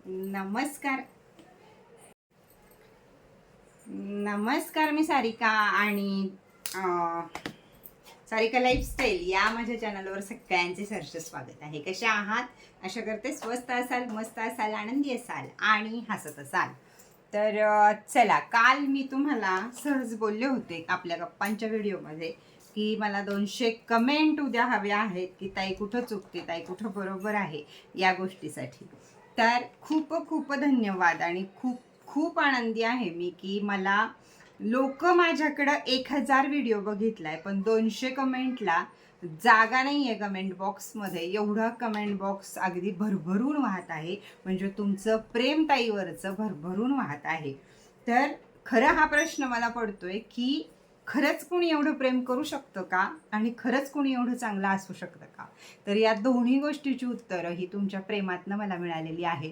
नमस्कार. नमस्कार, मी सारिका आणि सारिका लाईफस्टाईल या माझ्या चॅनलवर सगळ्यांचे सहर्ष स्वागत आहे. कसे आहात? आशा करते स्वस्त असाल, मस्त असाल, आनंदी असाल आणि हसत असाल. तर चला, काल मी तुम्हाला सहज बोलले होते आपल्या गप्पांच्या व्हिडिओमध्ये की मला 200 कमेंट उद्या हव्या आहेत की ताई कुठं चुकते, ताई कुठं बरोबर आहे या गोष्टीसाठी. तर खूप खूप धन्यवाद आणि खूप खूप आनंदी आहे मी की मला लोक माझ्याकडं 1000 व्हिडिओ बघितलाय पण 200 कमेंटला जागा नाही आहे कमेंट बॉक्समध्ये. एवढा कमेंट बॉक्स अगदी भरभरून वाहत आहे. म्हणजे तुमचं प्रेम ताईवरचं भरभरून वाहत आहे. तर खरं हा प्रश्न मला पडतोय की खरंच कोणी एवढं प्रेम करू शकतं का आणि खरंच कोणी एवढं चांगलं असू शकतं का? तर या दोन्ही गोष्टीची उत्तरं ही तुमच्या प्रेमातनं मला मिळालेली आहे.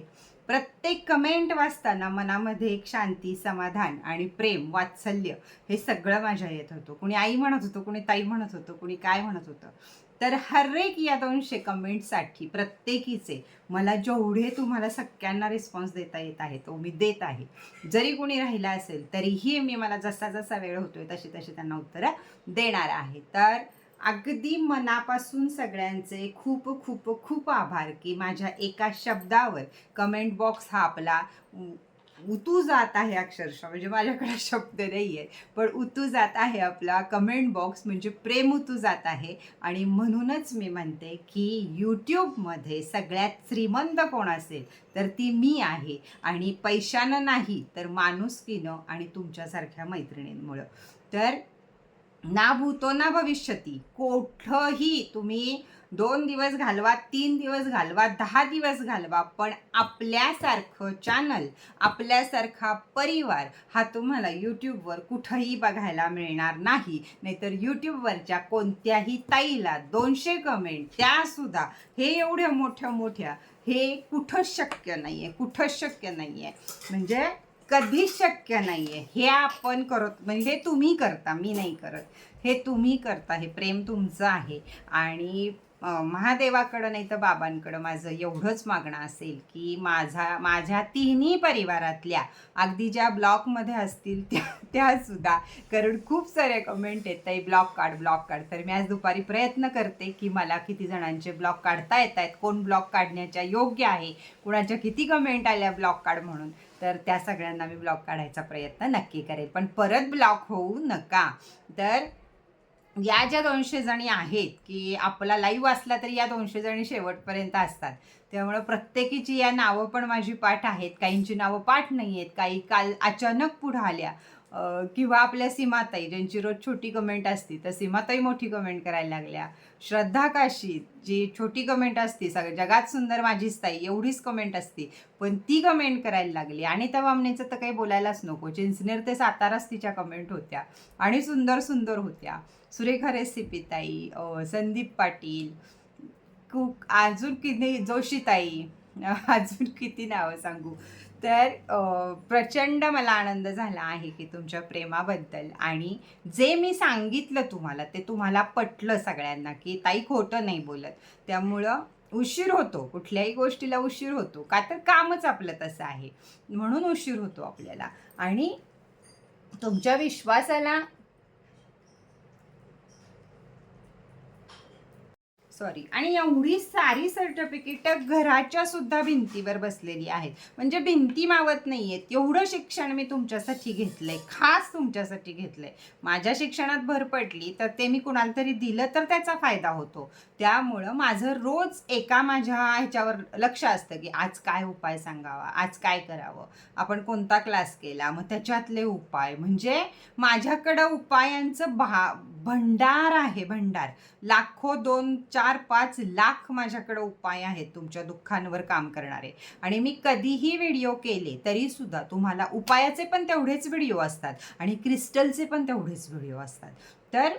प्रत्येक कमेंट वाचताना मनामध्ये एक शांती, समाधान आणि प्रेम, वात्सल्य हे सगळं माझ्या येत होतं. कुणी आई म्हणत होतं, कुणी ताई म्हणत होतं, कुणी काय म्हणत होतं. तर हर एक या 200 कमेंटसाठी प्रत्येकीचे मला जेवढे तुम्हाला सगळ्यांना रिस्पॉन्स देता येत आहे तो मी देत आहे. जरी कोणी राहिला असेल तरीही मी मला जसा जसा वेळ होतोय तशी तशी त्यांना उत्तरं देणार आहे. तर अगदी मनापासून सगळ्यांचे खूप खूप खूप आभार की माझ्या एका शब्दावर कमेंट बॉक्स हा आपला उतू जात आहे. अक्षरशः म्हणजे माझ्याकडे शब्द नाही आहे पण उतू जात आहे आपला कमेंट बॉक्स. म्हणजे प्रेम उतू जात आहे. आणि म्हणूनच मी म्हणते की यूट्यूबमध्ये सगळ्यात श्रीमंत कोण असेल तर ती मी आहे. आणि पैशानं नाही तर माणुसकीनं आणि तुमच्यासारख्या मैत्रिणींमुळं. तर ना भूतो ना भविष्यती, कुठंही तुम्ही 2 दिवस घालवा, 3 दिवस घालवा, 10 दिवस घालवा, पण आपल्यासारखं चॅनल, आपल्यासारखा परिवार हा तुम्हाला यूट्यूबवर कुठंही बघायला मिळणार नाही. नाहीतर यूट्यूबवरच्या कोणत्याही ताईला 200 कमेंट, त्यासुद्धा हे एवढ्या मोठ्या मोठ्या, हे कुठंच शक्य नाही आहे, कुठंच शक्य नाही आहे. म्हणजे कधीच शक्य नाही आहे. हे आपण करत, म्हणजे तुम्ही करता, मी नाही करत. हे तुम्ही करता, हे प्रेम तुमचं आहे. आणि महादेवाकडं नाही तर बाबांकडं माझं एवढंच मागणं असेल की माझ्या तिन्ही परिवारातल्या अगदी ज्या ब्लॉकमध्ये असतील त्यासुद्धा, कारण खूप सारे कमेंट येत आहे ब्लॉक काढ, ब्लॉक काढ. तर मी आज दुपारी प्रयत्न करते की मला किती जणांचे ब्लॉक काढता येत आहेत, कोण ब्लॉक काढण्याच्या योग्य आहे, कुणाच्या किती कमेंट आल्या ब्लॉक काढ म्हणून. तर त्या सगळ्यांना मी ब्लॉक काढायचा प्रयत्न नक्की करेल, पण परत ब्लॉक होऊ नका. तर या ज्या 200 जणी आहेत की आपला लाईव्ह असला तरी या 200 जणी शेवटपर्यंत असतात. त्यामुळं प्रत्येकीची या नावं पण माझी पाठ आहेत, काहींची नावं पाठ नाही आहेत, काही काल अचानक पुढं आल्या. किंवा आपल्या सीमाताई, ज्यांची रोज छोटी कमेंट असती तर सीमाताई मोठी कमेंट करायला लागल्या. श्रद्धा काशी, जी छोटी कमेंट असती, सगळं जगात सुंदर माझीच ताई एवढीच कमेंट असती, पण ती कमेंट करायला लागली. आणि त्या बामणीचं तर काही बोलायलाच नको, चिंचनेर ते साताराच तिच्या कमेंट होत्या आणि सुंदर सुंदर होत्या. सुरेखा रेसिपी ताई, संदीप पाटील, अजून किती, जोशीताई, अजून किती नावं सांगू. तर प्रचंड मला आनंद झाला आहे की तुमच्या प्रेमाबद्दल. आणि जे मी सांगितलं तुम्हाला ते तुम्हाला पटलं सगळ्यांना की ताई खोटं नाही बोलत. त्यामुळं उशीर होतो, कुठल्याही गोष्टीला उशीर होतो, का तर कामच आपलं तसं आहे, म्हणून उशीर होतो आपल्याला. आणि तुमच्या विश्वासाला सॉरी, आणि एवढी सारी सर्टिफिकेट घराच्या सुद्धा भिंतीवर बसलेली आहेत. म्हणजे भिंती मावत नाही आहेत एवढं शिक्षण मी तुमच्यासाठी घेतलंय, खास तुमच्यासाठी घेतलंय. माझ्या शिक्षणात भर पडली तर ते मी कुणाला तरी दिलं तर त्याचा फायदा होतो. त्यामुळं माझं रोज एका माझ्या ह्याच्यावर लक्ष असतं की आज काय उपाय सांगावा, आज काय करावं, आपण कोणता क्लास केला, मग त्याच्यातले उपाय. म्हणजे माझ्याकडं उपायांचं भंडार आहे, भंडार. लाखो, 2, 4, 5 लाख माझ्याकडे उपाय आहेत तुमच्या दुःखांवर काम करणारे. आणि मी कधीही व्हिडिओ केले तरी सुद्धा तुम्हाला उपायाचे पण तेवढेच व्हिडिओ असतात आणि क्रिस्टलचे पण तेवढेच व्हिडिओ असतात. तर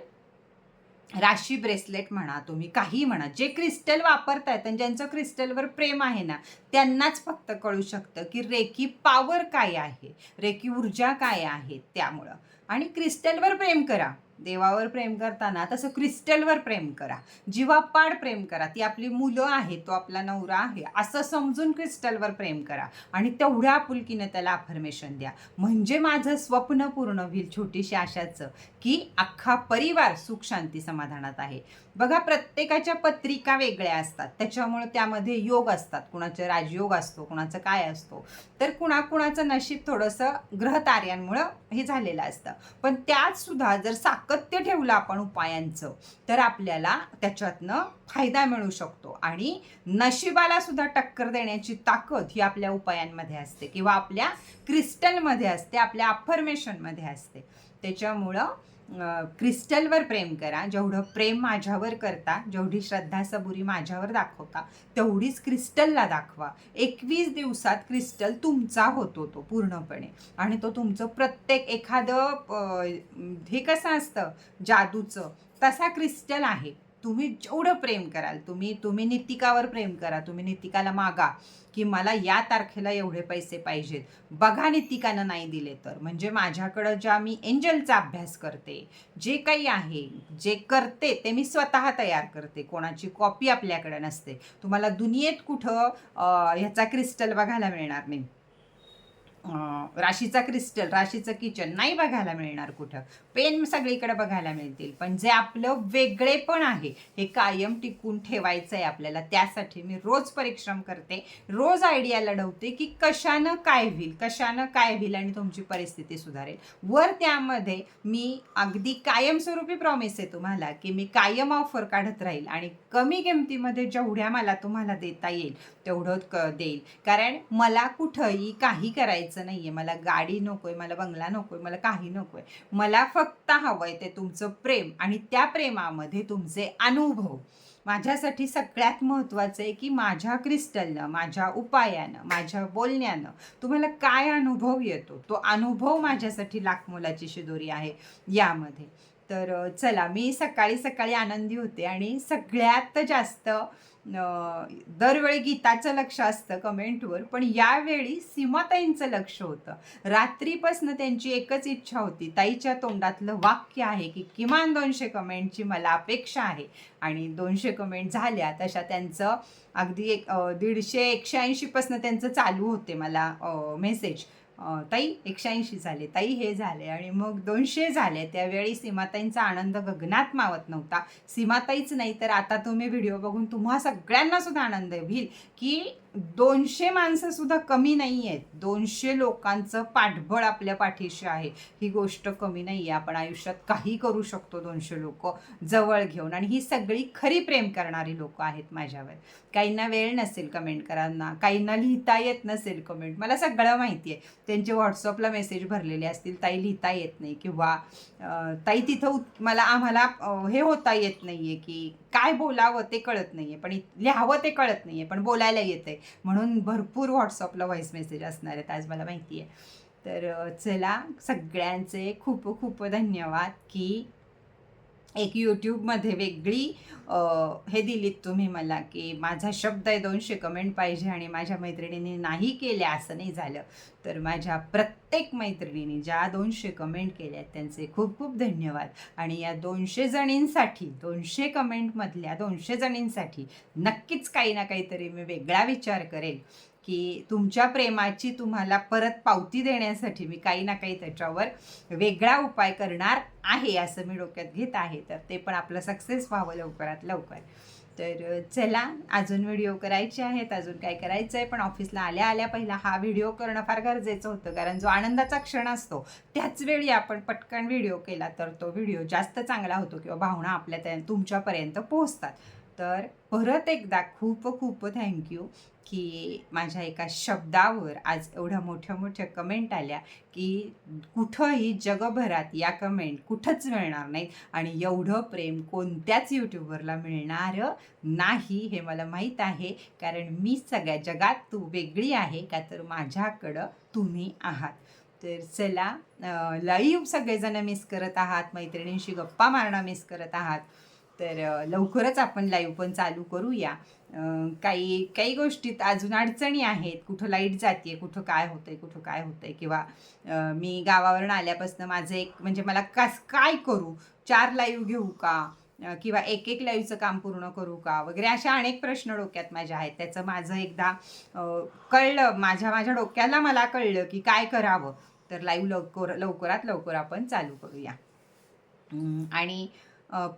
राशी ब्रेसलेट म्हणा, तुम्ही काही म्हणा, जे क्रिस्टल वापरतायत आणि ज्यांचं क्रिस्टलवर प्रेम आहे ना, त्यांनाच फक्त कळू शकतं की रेकी पॉवर काय आहे, रेकी ऊर्जा काय आहे. त्यामुळं आणि क्रिस्टलवर प्रेम करा, देवावर प्रेम करताना तसं क्रिस्टलवर प्रेम करा, जीवापाड प्रेम करा. ती आपली मुलं आहेत, तो आपला नवरा आहे असं समजून क्रिस्टलवर प्रेम करा आणि तेवढ्या आपुलकीनं त्याला अफर्मेशन द्या. म्हणजे माझं स्वप्न पूर्ण होईल छोटीशी आशाचं, की अख्खा परिवार सुख शांती समाधानात आहे. बघा, प्रत्येकाच्या पत्रिका वेगळ्या असतात, त्याच्यामुळे त्यामध्ये योग असतात. कुणाचं राजयोग असतो, कुणाचं काय असतो, तर कुणाकुणाचं नशीब थोडंसं ग्रहताऱ्यांमुळं हे झालेलं असतं. पण त्यात सुद्धा जर सातत्य ठेवलं आपण उपायांचं, तर आपल्याला त्याच्यातनं फायदा मिळू शकतो आणि नशिबाला सुद्धा टक्कर देण्याची ताकद ही आपल्या उपायांमध्ये असते किंवा आपल्या क्रिस्टलमध्ये असते, आपल्या अफर्मेशनमध्ये असते. त्याच्यामुळं क्रिस्टलवर प्रेम करा. जेवढं प्रेम माझ्यावर करता, जेवढी श्रद्धा सबुरी माझ्यावर दाखवता, तेवढीच क्रिस्टलला दाखवा. 21 दिवसात क्रिस्टल तुमचा होतो तो पूर्णपणे, आणि तो तुमचं प्रत्येक एखादं हे कसं असतं जादूचं, तसा क्रिस्टल आहे. तुम्ही जेवढं प्रेम कराल, तुम्ही नितिकावर प्रेम करा. तुम्ही नितिकाला मागा की मला या तारखेला एवढे पैसे पाहिजेत. बघा नितिकानं नाही दिले तर, म्हणजे माझ्याकडं ज्या मी एंजलचा अभ्यास करते, जे काही आहे, जे करते ते मी स्वतः तयार करते. कोणाची कॉपी आपल्याकडे नसते. तुम्हाला दुनियेत कुठं ह्याचा क्रिस्टल बघायला मिळणार नाही. राशीचा क्रिस्टल, राशीचं किचन नाही बघायला मिळणार कुठं. पेन सगळीकडे बघायला मिळतील, पण जे आपलं वेगळेपण आहे हे कायम टिकून ठेवायचं आहे आपल्याला. त्यासाठी मी रोज परिश्रम करते, रोज आयडिया लढवते की कशानं काय होईल आणि तुमची परिस्थिती सुधारेल. वर त्यामध्ये मी अगदी कायमस्वरूपी प्रॉमिस आहे तुम्हाला की मी कायम ऑफर काढत राहील आणि कमी किमतीमध्ये जेवढ्या मला तुम्हाला देता येईल तेवढं देईल. कारण मला कुठंही काही करायचं नाही आहे. मला गाडी नको आहे, मला बंगला नको आहे, मला काही नको आहे. मला फक्त हवं आहे ते तुमचं प्रेम आणि त्या प्रेमामध्ये तुमचे अनुभव. माझ्यासाठी सगळ्यात महत्त्वाचं आहे की माझ्या क्रिस्टलनं, माझ्या उपायानं, माझ्या बोलण्यानं तुम्हाला काय अनुभव येतो, तो अनुभव माझ्यासाठी लाखमोलाची शिदोरी आहे यामध्ये. तर चला, मी सकाळी सकाळी आनंदी होते आणि सगळ्यात जास्त दरवेळी गीताचं लक्ष असतं कमेंटवर, पण यावेळी सीमाताईंचं लक्ष होतं. रात्रीपासून त्यांची एकच इच्छा होती, ताईच्या तोंडातलं वाक्य आहे की किमान 200 कमेंटची मला अपेक्षा आहे, आणि 200 कमेंट झाल्या. तशा त्यांचं अगदी 150-180 पासून त्यांचं चालू होते मला मेसेज, ताई 180 झाले, ताई हे झाले, आणि मग 200 झाले. त्यावेळी सीमाताईंचा आनंद गगनात मावत नव्हता. सीमाताईच नाही तर आता तुम्ही व्हिडिओ बघून तुम्हा सगळ्यांना सुद्धा आनंद होईल की 200 माणसं सुद्धा कमी नाही आहेत. 200 लोकांचं पाठबळ आपल्या पाठीशी आहे, ही गोष्ट कमी नाही आहे. आपण आयुष्यात काही करू शकतो 200 लोक जवळ घेऊन, आणि ही सगळी खरी प्रेम करणारी लोक आहेत माझ्यावर. काहींना वेळ नसेल कमेंट करायला, काहींना लिहिता येत नसेल कमेंट, मला सगळं माहिती आहे. त्यांचे व्हॉट्सअपला मेसेज भरलेले असतील, ताई लिहिता येत नाही, किंवा ताई तिथं आम्हाला हे होता येत नाही आहे की काय बोलावं ते कळत नाही आहे, पण लिहावं ते कळत नाही आहे, पण बोलायला येतं आहे. म्हणून भरपूर व्हॉट्सअपला व्हॉईस मेसेज असणार आहेत आज, मला माहिती आहे. तर चला, सगळ्यांचे खूप खूप धन्यवाद की एक यूट्यूबमध्ये वेगळी हे दिलीत तुम्ही मला की माझा शब्द आहे 200 कमेंट पाहिजे आणि माझ्या मैत्रिणींनी नाही केल्या असं नाही झालं. तर माझ्या प्रत्येक मैत्रिणींनी ज्या 200 कमेंट केल्या त्यांचे खूप खूप धन्यवाद. आणि या 200 जणींसाठी, 200 कमेंटमधल्या 200 जणींसाठी नक्कीच काही ना काहीतरी मी वेगळा विचार करेल की तुमच्या प्रेमाची तुम्हाला परत पावती देण्यासाठी मी काही ना काही त्याच्यावर वेगळा उपाय करणार आहे असं मी डोक्यात घेत आहे. तर ते पण आपलं सक्सेस व्हावं लवकरात लवकर. तर चला, अजून व्हिडिओ करायचे आहेत, अजून काय करायचं आहे, पण ऑफिसला आल्या आल्या पहिला हा व्हिडिओ करणं फार गरजेचं होतं. कारण जो आनंदाचा क्षण असतो त्याच वेळी आपण पटकन व्हिडिओ केला तर तो व्हिडिओ जास्त चांगला होतो किंवा भावना आपल्या तुमच्यापर्यंत पोहोचतात. तर परत एकदा खूप खूप थँक्यू की माझ्या एका शब्दावर आज एवढ्या मोठ्या मोठ्या कमेंट आल्या की कुठंही जगभरात या कमेंट कुठंच मिळणार नाहीत, आणि एवढं प्रेम कोणत्याच यूट्यूबरला मिळणार नाही हे मला माहीत आहे. कारण मी सगळ्या जगात तू वेगळी आहे का, तर माझ्याकडं तुम्ही आहात. तर चला, लाईव्ह सगळेजण मिस करत आहात, मैत्रिणींशी गप्पा मारणं मिस करत आहात, तर लवकरच आपण लाईव्ह पण चालू करूया. काही काही गोष्टीत अजून अडचणी आहेत, कुठं लाईट जाते, कुठं काय होतंय, कुठं काय होतंय, किंवा मी गावावरून आल्यापासून माझं एक म्हणजे मला काय करू, 4 लाईव्ह घेऊ का, किंवा एक एक लाईव्हचं काम पूर्ण करू का वगैरे, अशा अनेक प्रश्न डोक्यात माझ्या आहेत. त्याचं माझं एकदा कळलं, माझ्या डोक्याला मला कळलं की काय करावं. तर लाईव्ह लवकरात लवकर आपण चालू करूया. आणि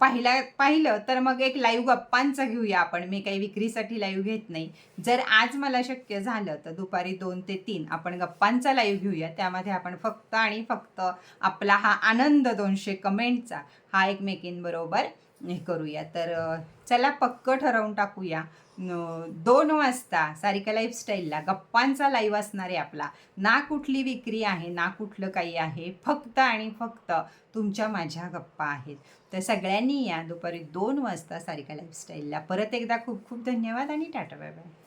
पाहिलं तर मग एक लाईव्ह गप्पांचा घेऊया आपण. मी काही विक्रीसाठी लाईव्ह घेत नाही. जर आज मला शक्य झालं तर दुपारी 2 ते 3 आपण गप्पांचा लाईव्ह घेऊया. त्यामध्ये आपण फक्त आणि फक्त आपला हा आनंद 200 कमेंटचा हा एकमेकींबरोबर हे करूया. तर चला पक्क ठरवून टाकूया. 2 वाजता सारिका लाईफस्टाईलला गप्पांचा लाईव्ह असणार आहे आपला. ना कुठली विक्री आहे, ना कुठलं काही आहे. फक्त आणि फक्त तुमच्या माझ्या गप्पा आहेत. तर सगळ्यांनी या दुपारी 2 वाजता सारिका लाईफस्टाईलला. परत एकदा खूप खूप धन्यवाद आणि टाटा बाय बाय.